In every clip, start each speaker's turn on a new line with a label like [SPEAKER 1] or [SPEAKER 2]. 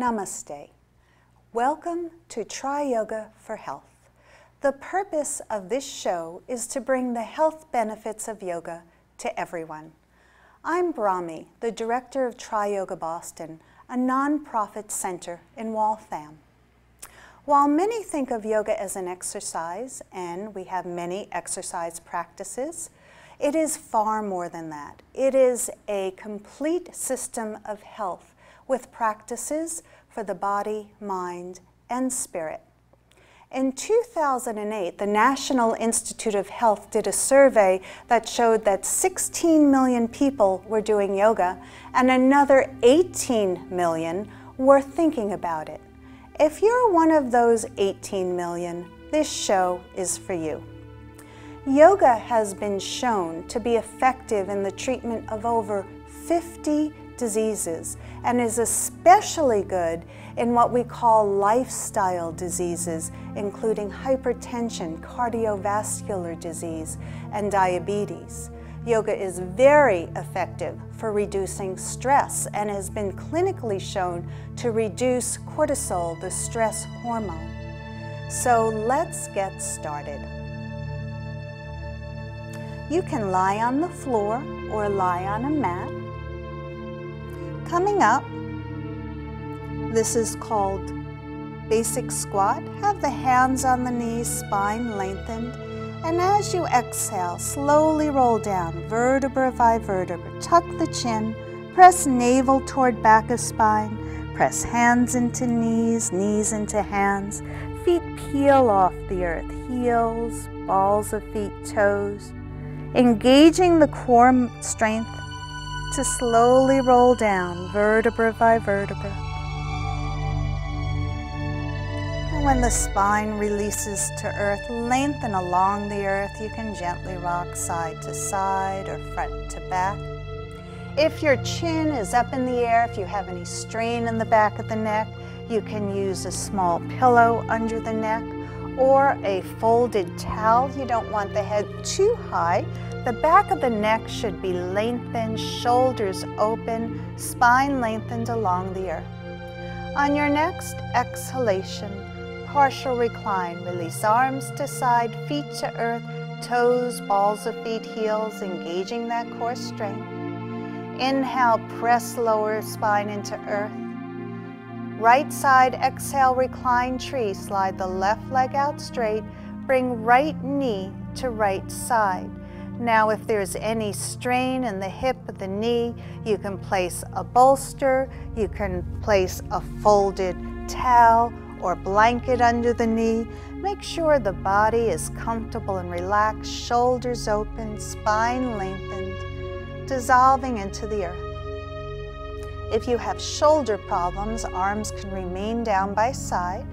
[SPEAKER 1] Namaste. Welcome to TriYoga for Health. The purpose of this show is to bring the health benefits of yoga to everyone. I'm Brahmi, the director of TriYoga Boston, a nonprofit center in Waltham. While many think of yoga as an exercise, and we have many exercise practices, it is far more than that. It is a complete system of health with practices for the body, mind, and spirit. In 2008, the National Institute of Health did a survey that showed that 16 million people were doing yoga and another 18 million were thinking about it. If you're one of those 18 million, this show is for you. Yoga has been shown to be effective in the treatment of over 50 diseases and is especially good in what we call lifestyle diseases, including hypertension, cardiovascular disease, and diabetes. Yoga is very effective for reducing stress and has been clinically shown to reduce cortisol, the stress hormone. So let's get started. You can lie on the floor or lie on a mat. Coming up, this is called basic squat. Have the hands on the knees, spine lengthened. And as you exhale, slowly roll down, vertebra by vertebra. Tuck the chin, press navel toward back of spine, press hands into knees, knees into hands. Feet peel off the earth, heels, balls of feet, toes. Engaging the core strength to slowly roll down, vertebra by vertebra. And when the spine releases to earth, lengthen along the earth. You can gently rock side to side or front to back. If your chin is up in the air, if you have any strain in the back of the neck, you can use a small pillow under the neck or a folded towel. You don't want the head too high. The back of the neck should be lengthened, shoulders open, spine lengthened along the earth. On your next exhalation, partial recline. Release arms to side, feet to earth, toes, balls of feet, heels, engaging that core strength. Inhale, press lower spine into earth. Right side, exhale, recline tree. Slide the left leg out straight. Bring right knee to right side. Now, if there's any strain in the hip of the knee, you can place a bolster, you can place a folded towel or blanket under the knee. Make sure the body is comfortable and relaxed, shoulders open, spine lengthened, dissolving into the earth. If you have shoulder problems, arms can remain down by side,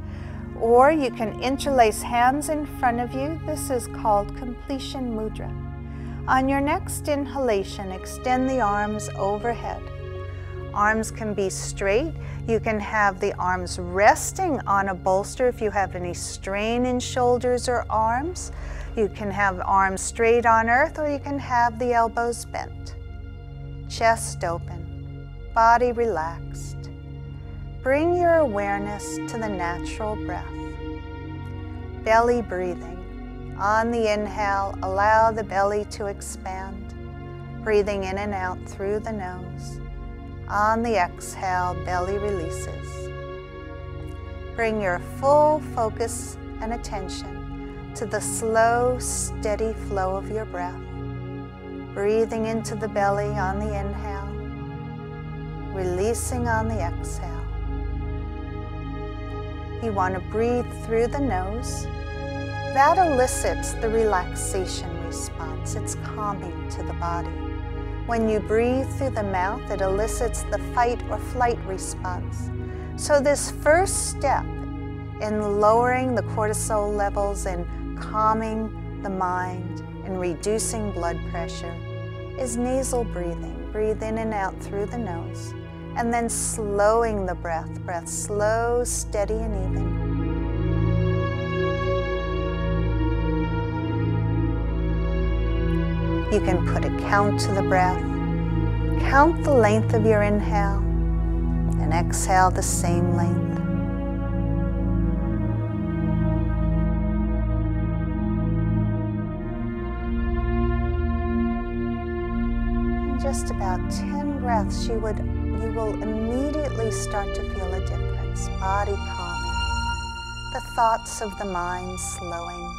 [SPEAKER 1] or you can interlace hands in front of you. This is called completion mudra. On your next inhalation, extend the arms overhead. Arms can be straight. You can have the arms resting on a bolster if you have any strain in shoulders or arms. You can have arms straight on earth, or you can have the elbows bent. Chest open, body relaxed. Bring your awareness to the natural breath. Belly breathing. On the inhale, allow the belly to expand, breathing in and out through the nose. On the exhale, belly releases. Bring your full focus and attention to the slow, steady flow of your breath. Breathing into the belly on the inhale, releasing on the exhale. You want to breathe through the nose. That elicits the relaxation response. It's calming to the body. When you breathe through the mouth, it elicits the fight or flight response. So this first step in lowering the cortisol levels and calming the mind and reducing blood pressure is nasal breathing. Breathe in and out through the nose, and then slowing the breath. Breath slow, steady, and even. You can put a count to the breath. Count the length of your inhale And exhale the same length. In just about 10 breaths, you will immediately start to feel a difference. Body calming, the thoughts of the mind slowing.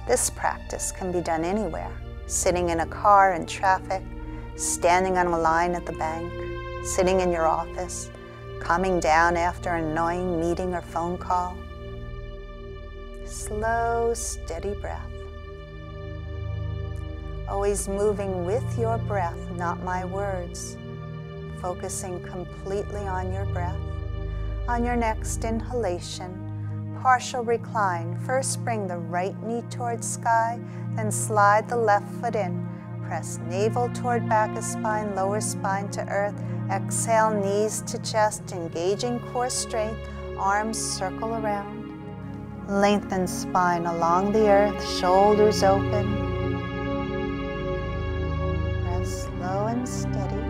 [SPEAKER 1] This practice can be done anywhere, sitting in a car in traffic, standing on a line at the bank, sitting in your office, calming down after an annoying meeting or phone call. Slow, steady breath. Always moving with your breath, not my words. Focusing completely on your breath. On your next inhalation, partial recline. First bring the right knee towards sky, then slide the left foot in. Press navel toward back of spine, lower spine to earth. Exhale, knees to chest, engaging core strength. Arms circle around. Lengthen spine along the earth, shoulders open. Press slow and steady.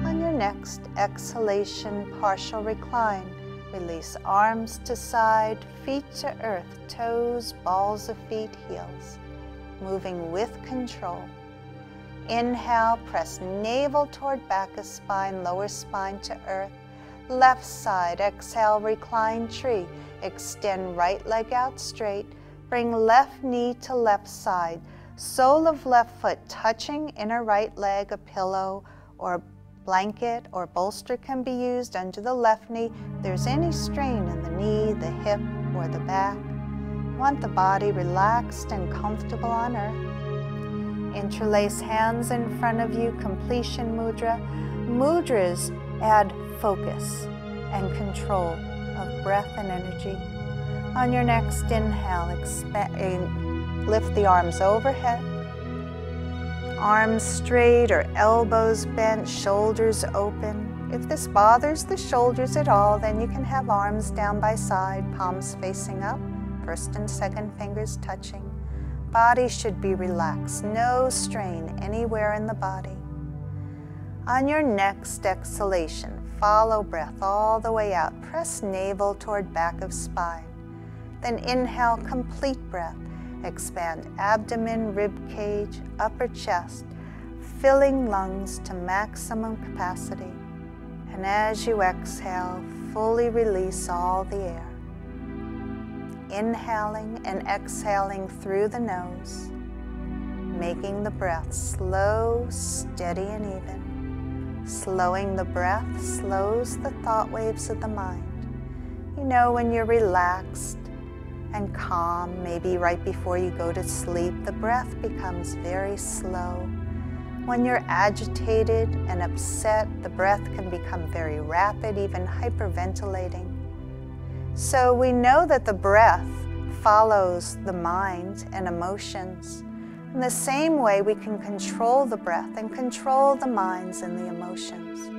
[SPEAKER 1] On your next exhalation, partial recline. Release arms to side, feet to earth, toes, balls of feet, heels. Moving with control. Inhale, press navel toward back of spine, lower spine to earth. Left side, exhale, recline tree. Extend right leg out straight. Bring left knee to left side. Sole of left foot touching inner right leg, a pillow or blanket or bolster can be used under the left knee. If there's any strain in the knee, the hip, or the back, you want the body relaxed and comfortable on earth. Interlace hands in front of you, completion mudra. Mudras add focus and control of breath and energy. On your next inhale, lift the arms overhead. Arms straight or elbows bent, shoulders open. If this bothers the shoulders at all, then you can have arms down by side, palms facing up, first and second fingers touching. Body should be relaxed, no strain anywhere in the body. On your next exhalation, follow breath all the way out. Press navel toward back of spine. Then inhale, complete breath. Expand abdomen, rib cage, upper chest, filling lungs to maximum capacity. And as you exhale, fully release all the air. Inhaling and exhaling through the nose, making the breath slow, steady, and even. Slowing the breath slows the thought waves of the mind. You know, when you're relaxed and calm, maybe right before you go to sleep, the breath becomes very slow. When you're agitated and upset, the breath can become very rapid, even hyperventilating. So we know that the breath follows the mind and emotions. In the same way, we can control the breath and control the minds and the emotions.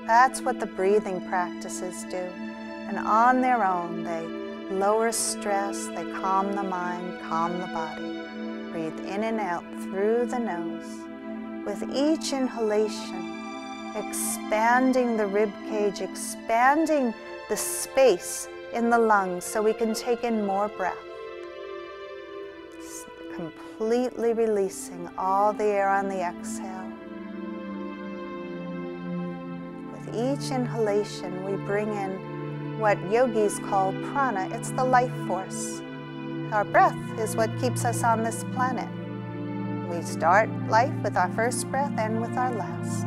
[SPEAKER 1] That's what the breathing practices do. And on their own, they lower stress, they calm the mind, calm the body. Breathe in and out through the nose. With each inhalation, expanding the rib cage, expanding the space in the lungs so we can take in more breath. Completely releasing all the air on the exhale. With each inhalation, we bring in what yogis call prana. It's the life force. Our breath is what keeps us on this planet. We start life with our first breath and with our last.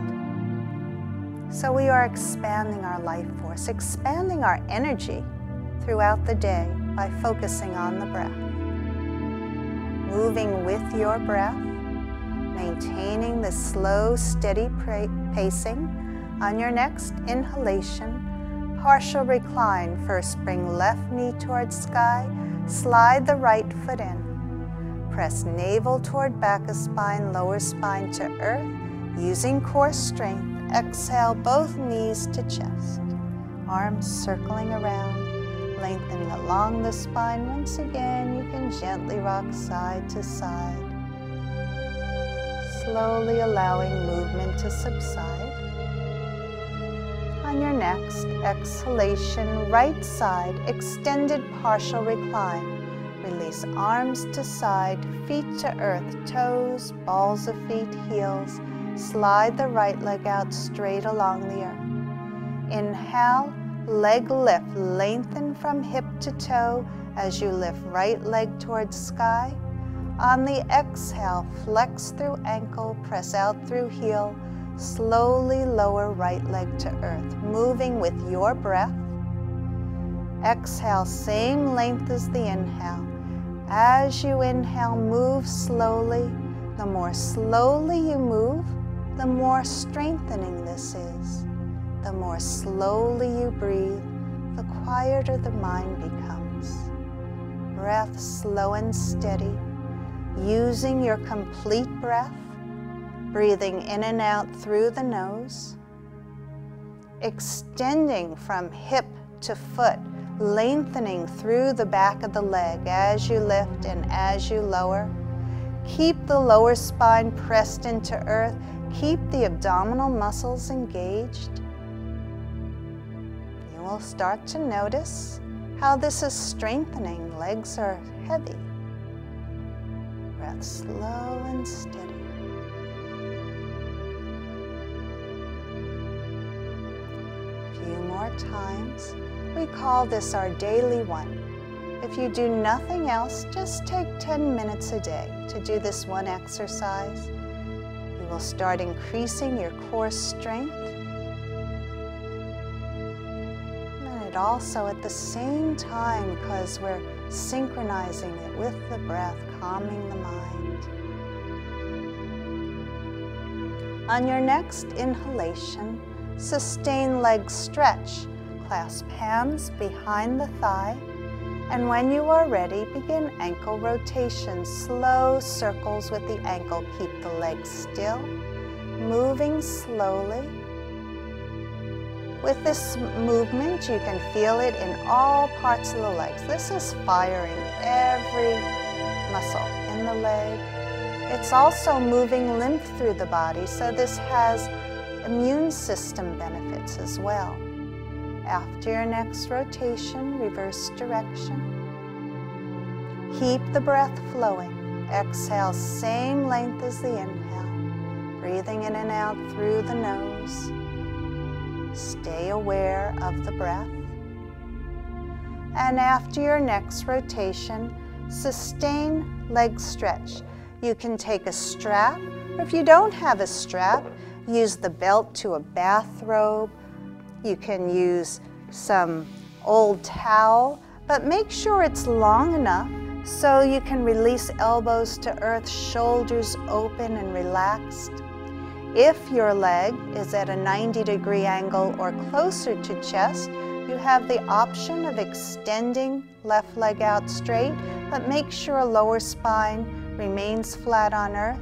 [SPEAKER 1] So we are expanding our life force, expanding our energy throughout the day by focusing on the breath. Moving with your breath, maintaining the slow, steady pacing. On your next inhalation, partial recline. First, bring left knee towards sky, slide the right foot in. Press navel toward back of spine, lower spine to earth, using core strength. Exhale, both knees to chest. Arms circling around, lengthening along the spine. Once again, you can gently rock side to side, slowly allowing movement to subside. On your next exhalation, right side, extended partial recline. Release arms to side, feet to earth, toes, balls of feet, heels. Slide the right leg out straight along the earth. Inhale, leg lift, lengthen from hip to toe as you lift right leg towards sky. On the exhale, flex through ankle, press out through heel. Slowly lower right leg to earth, moving with your breath. Exhale, same length as the inhale. As you inhale, move slowly. The more slowly you move, the more strengthening this is. The more slowly you breathe, the quieter the mind becomes. Breath slow and steady, using your complete breath, breathing in and out through the nose, extending from hip to foot, lengthening through the back of the leg as you lift and as you lower. Keep the lower spine pressed into earth. Keep the abdominal muscles engaged. You will start to notice how this is strengthening. Legs are heavy. Breath slow and steady. Few more times. We call this our daily one. If you do nothing else, just take 10 minutes a day to do this one exercise. You will start increasing your core strength. And it also at the same time, because we're synchronizing it with the breath, calming the mind. On your next inhalation, sustain leg stretch. Clasp hands behind the thigh. And when you are ready, begin ankle rotation. Slow circles with the ankle. Keep the legs still, moving slowly. With this movement, you can feel it in all parts of the legs. This is firing every muscle in the leg. It's also moving lymph through the body, so this has immune system benefits as well. After your next rotation, reverse direction. Keep the breath flowing. Exhale, same length as the inhale. Breathing in and out through the nose. Stay aware of the breath. And after your next rotation, sustain leg stretch. You can take a strap, or if you don't have a strap, use the belt to a bathrobe. You can use some old towel, but make sure it's long enough so you can release elbows to earth, shoulders open and relaxed. If your leg is at a 90-degree angle or closer to chest, you have the option of extending left leg out straight, but make sure lower spine remains flat on earth.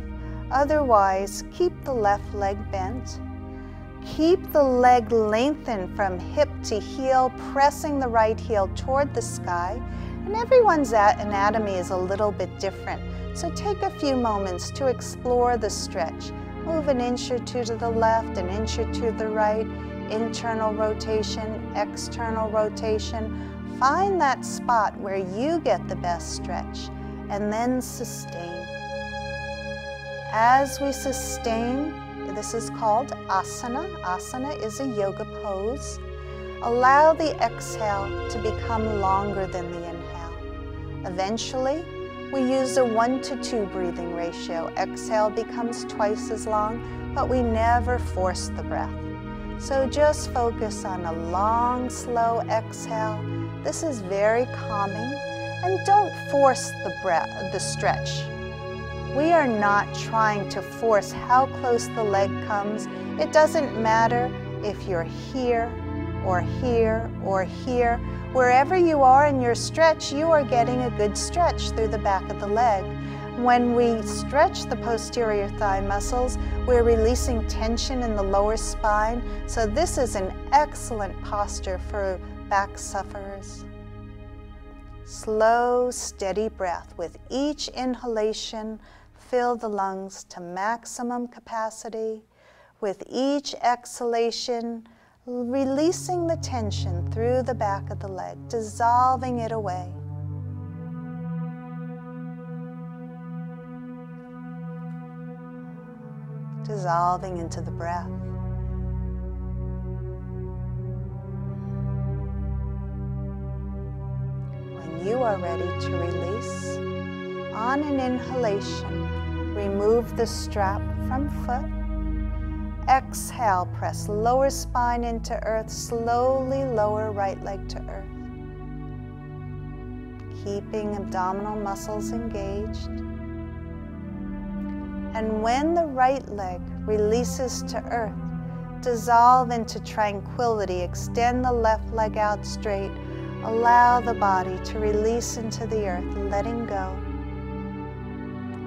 [SPEAKER 1] Otherwise, keep the left leg bent. Keep the leg lengthened from hip to heel, pressing the right heel toward the sky. And everyone's anatomy is a little bit different, so take a few moments to explore the stretch. Move an inch or two to the left, an inch or two to the right, internal rotation, external rotation. Find that spot where you get the best stretch, and then sustain. As we sustain, this is called asana. Asana is a yoga pose. Allow the exhale to become longer than the inhale. Eventually, we use a 1-to-2 breathing ratio. Exhale becomes twice as long, but we never force the breath. So just focus on a long, slow exhale. This is very calming, and don't force the stretch. We are not trying to force how close the leg comes. It doesn't matter if you're here or here or here. Wherever you are in your stretch, you are getting a good stretch through the back of the leg. When we stretch the posterior thigh muscles, we're releasing tension in the lower spine. So this is an excellent posture for back sufferers. Slow, steady breath. With each inhalation, fill the lungs to maximum capacity. With each exhalation, releasing the tension through the back of the leg, dissolving it away. Dissolving into the breath. When you are ready to release, on an inhalation, remove the strap from foot. Exhale, press lower spine into earth, slowly lower right leg to earth. Keeping abdominal muscles engaged. And when the right leg releases to earth, dissolve into tranquility. Extend the left leg out straight. Allow the body to release into the earth, letting go.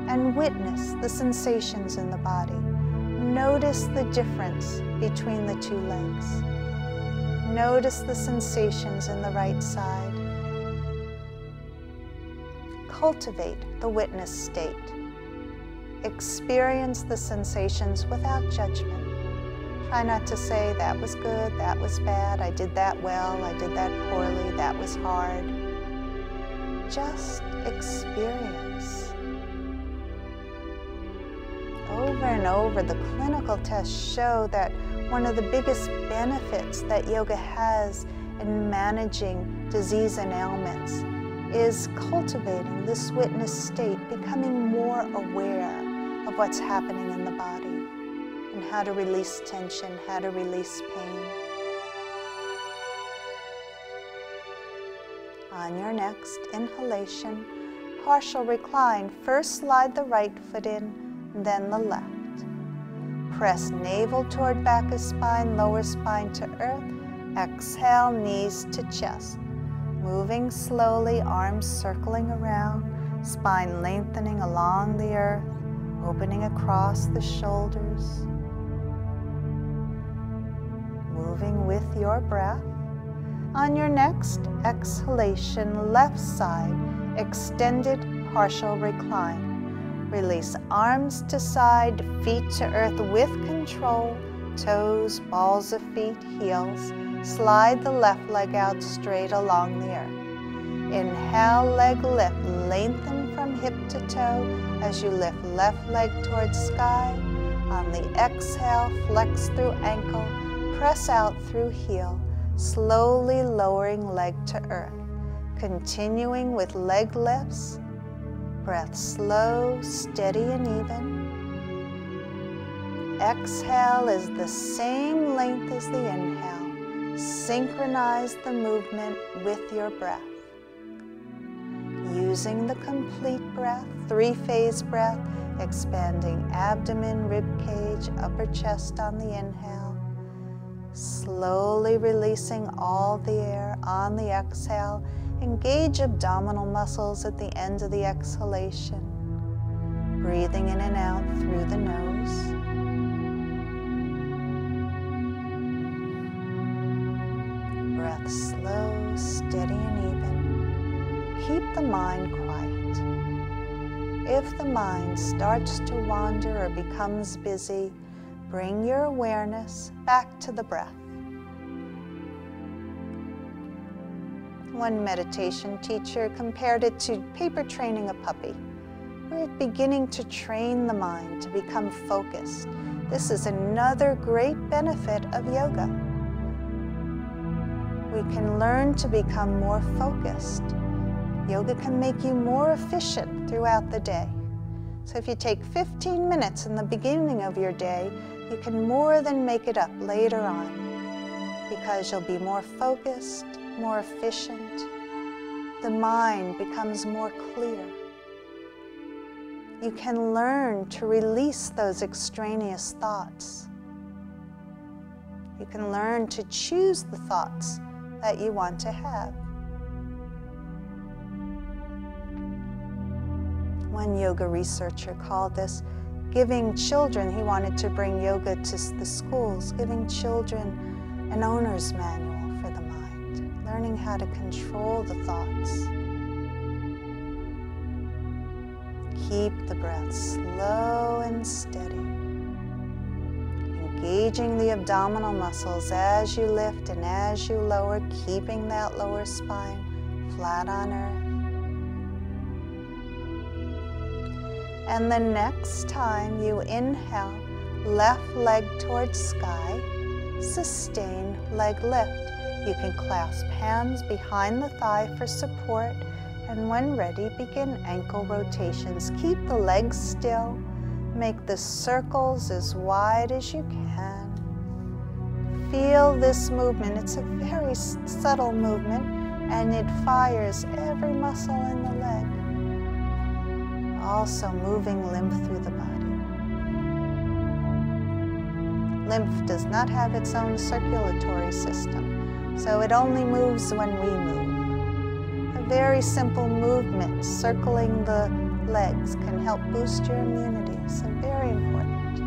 [SPEAKER 1] And witness the sensations in the body. Notice the difference between the two legs. Notice the sensations in the right side. Cultivate the witness state. Experience the sensations without judgment. Try not to say, that was good, that was bad, I did that well, I did that poorly, that was hard. Just experience. Over and over, the clinical tests show that one of the biggest benefits that yoga has in managing disease and ailments is cultivating this witness state, becoming more aware of what's happening in the body and how to release tension, how to release pain. On your next inhalation, partial recline, first slide the right foot in, then the left. Press navel toward back of spine, lower spine to earth. Exhale, knees to chest. Moving slowly, arms circling around, spine lengthening along the earth, opening across the shoulders. Moving with your breath. On your next exhalation, left side, extended partial recline. Release arms to side, feet to earth with control, toes, balls of feet, heels. Slide the left leg out straight along the earth. Inhale, leg lift, lengthen from hip to toe as you lift left leg towards sky. On the exhale, flex through ankle, press out through heel, slowly lowering leg to earth. Continuing with leg lifts. Breath slow, steady and even. Exhale is the same length as the inhale. Synchronize the movement with your breath. Using the complete breath, three-phase breath, expanding abdomen, rib cage, upper chest on the inhale. Slowly releasing all the air on the exhale. Engage abdominal muscles at the end of the exhalation. Breathing in and out through the nose. Breath slow, steady and even. Keep the mind quiet. If the mind starts to wander or becomes busy, bring your awareness back to the breath. One meditation teacher compared it to paper training a puppy. We're beginning to train the mind to become focused. This is another great benefit of yoga. We can learn to become more focused. Yoga can make you more efficient throughout the day. So if you take 15 minutes in the beginning of your day, you can more than make it up later on because you'll be more focused, more efficient. The mind becomes more clear. You can learn to release those extraneous thoughts. You can learn to choose the thoughts that you want to have. One yoga researcher called this giving children, he wanted to bring yoga to the schools, giving children an owner's manual for the mind, learning how to control the thoughts. Keep the breath slow and steady. Engaging the abdominal muscles as you lift and as you lower, keeping that lower spine flat on earth. And the next time you inhale, left leg towards sky, sustain leg lift. You can clasp hands behind the thigh for support, and when ready, begin ankle rotations. Keep the legs still. Make the circles as wide as you can. Feel this movement. It's a very subtle movement, and it fires every muscle in the leg. Also moving lymph through the body. Lymph does not have its own circulatory system, so it only moves when we move. A very simple movement, circling the legs, can help boost your immunity, so very important.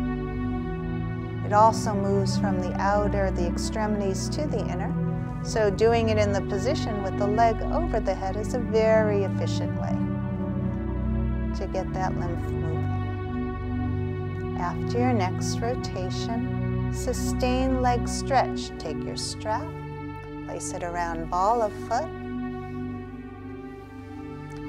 [SPEAKER 1] It also moves from the outer, the extremities to the inner, so doing it in the position with the leg over the head is a very efficient way to get that lymph moving. After your next rotation, sustain leg stretch. Take your strap, place it around ball of foot,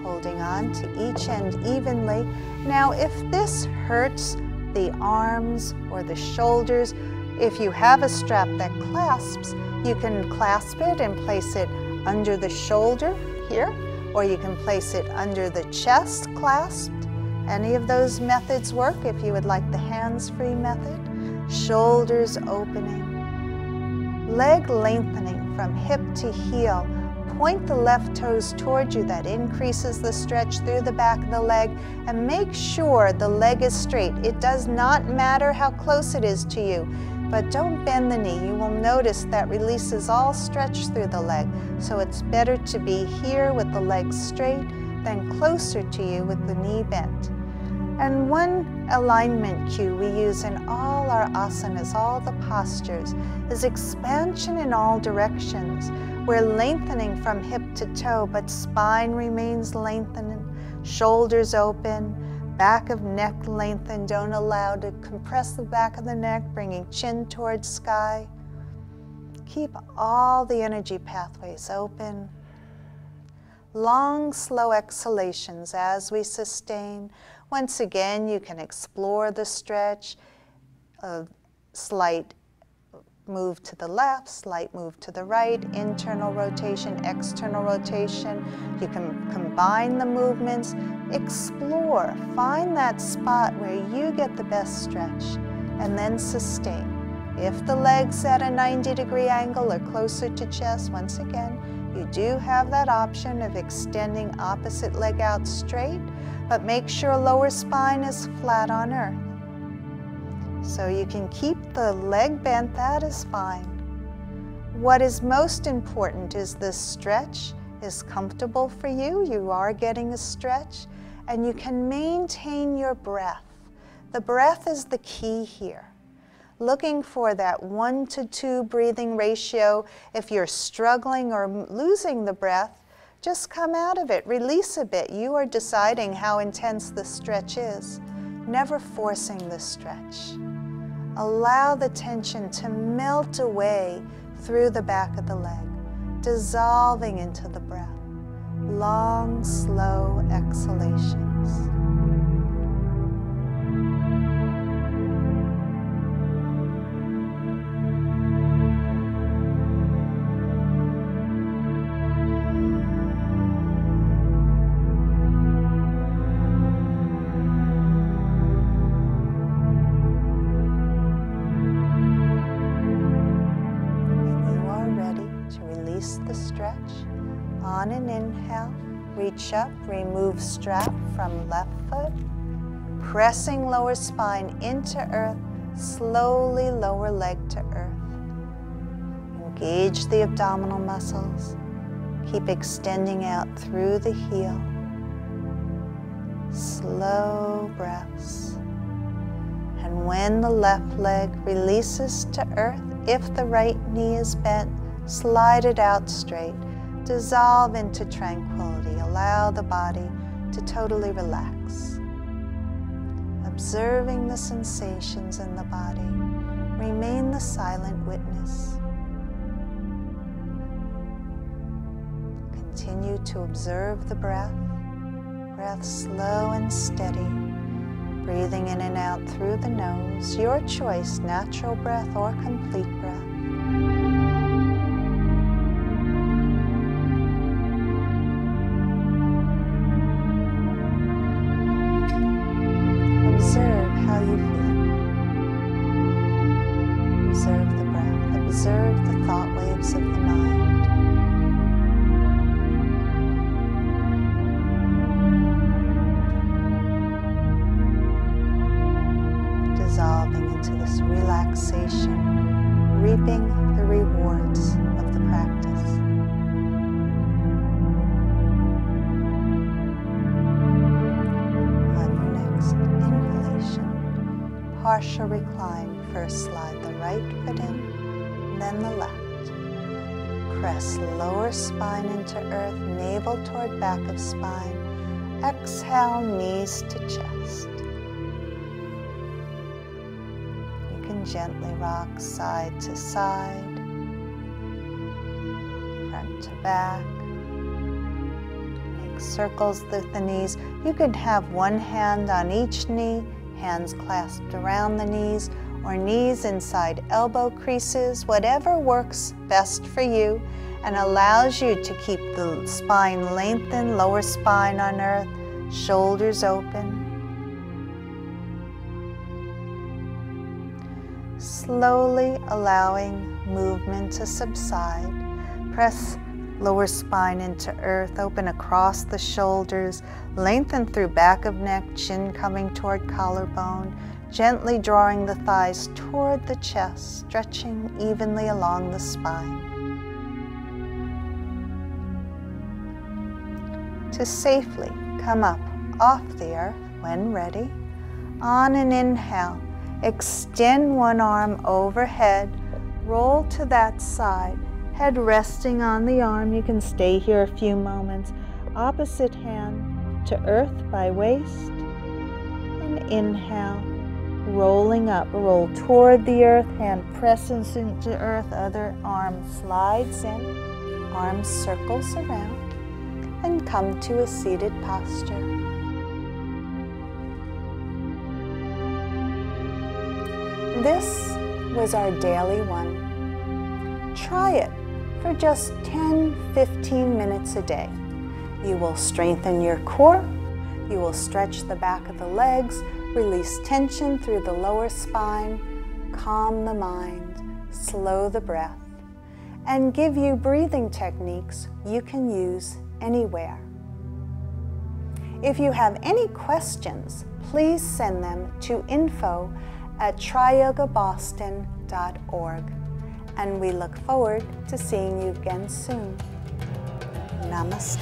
[SPEAKER 1] holding on to each end evenly. Now, if this hurts the arms or the shoulders, if you have a strap that clasps, you can clasp it and place it under the shoulder here, or you can place it under the chest clasped. Any of those methods work if you would like the hands-free method. Shoulders opening, leg lengthening from hip to heel. Point the left toes towards you. That increases the stretch through the back of the leg, and make sure the leg is straight. It does not matter how close it is to you, but don't bend the knee. You will notice that releases all stretch through the leg, so it's better to be here with the legs straight than closer to you with the knee bent. And one alignment cue we use in all our asanas, all the postures, is expansion in all directions. We're lengthening from hip to toe, but spine remains lengthened, shoulders open, back of neck lengthened. Don't allow to compress the back of the neck, bringing chin towards sky. Keep all the energy pathways open. Long, slow exhalations as we sustain. Once again, you can explore the stretch, a slight move to the left, slight move to the right, internal rotation, external rotation. You can combine the movements, explore, find that spot where you get the best stretch, and then sustain. If the leg's at a 90-degree angle or closer to chest, once again, you do have that option of extending opposite leg out straight, but make sure lower spine is flat on earth. So you can keep the leg bent, that is fine. What is most important is this stretch is comfortable for you. You are getting a stretch, and you can maintain your breath. The breath is the key here. Looking for that 1 to 2 breathing ratio. If you're struggling or losing the breath, just come out of it, release a bit. You are deciding how intense the stretch is, never forcing the stretch. Allow the tension to melt away through the back of the leg, dissolving into the breath. Long, slow exhalations. The stretch. On an inhale, reach up, remove strap from left foot, pressing lower spine into earth, slowly lower leg to earth. Engage the abdominal muscles. Keep extending out through the heel. Slow breaths. And when the left leg releases to earth, if the right knee is bent, slide it out straight. Dissolve into tranquility. Allow the body to totally relax. Observing the sensations in the body, remain the silent witness. Continue to observe the breath. Breath slow and steady. Breathing in and out through the nose. Your choice, natural breath or complete breath. Observe how you feel. Observe the breath. Observe the thought waves of the mind. Dissolving into this relaxation, reaping the rewards of the practice. On your next inhalation, partial recline. First slide the right foot in, then the left. Press lower spine into earth, navel toward back of spine. Exhale, knees to chest. Gently rock side to side, front to back. Make circles with the knees. You could have one hand on each knee, hands clasped around the knees, or knees inside elbow creases, whatever works best for you and allows you to keep the spine lengthened, lower spine on earth, shoulders open. Slowly allowing movement to subside. Press lower spine into earth, open across the shoulders, lengthen through back of neck, chin coming toward collarbone, gently drawing the thighs toward the chest, stretching evenly along the spine. To safely come up off the earth when ready, on an inhale, extend one arm overhead, roll to that side, head resting on the arm. You can stay here a few moments. Opposite hand to earth by waist, and inhale, rolling up, roll toward the earth, hand presses into earth, other arm slides in, arms circles around, and come to a seated posture. This was our daily one. Try it for just 10-15 minutes a day. You will strengthen your core, you will stretch the back of the legs, release tension through the lower spine, calm the mind, slow the breath, and give you breathing techniques you can use anywhere. If you have any questions, please send them to info@TriYogaBoston.org, and we look forward to seeing you again soon. Namaste.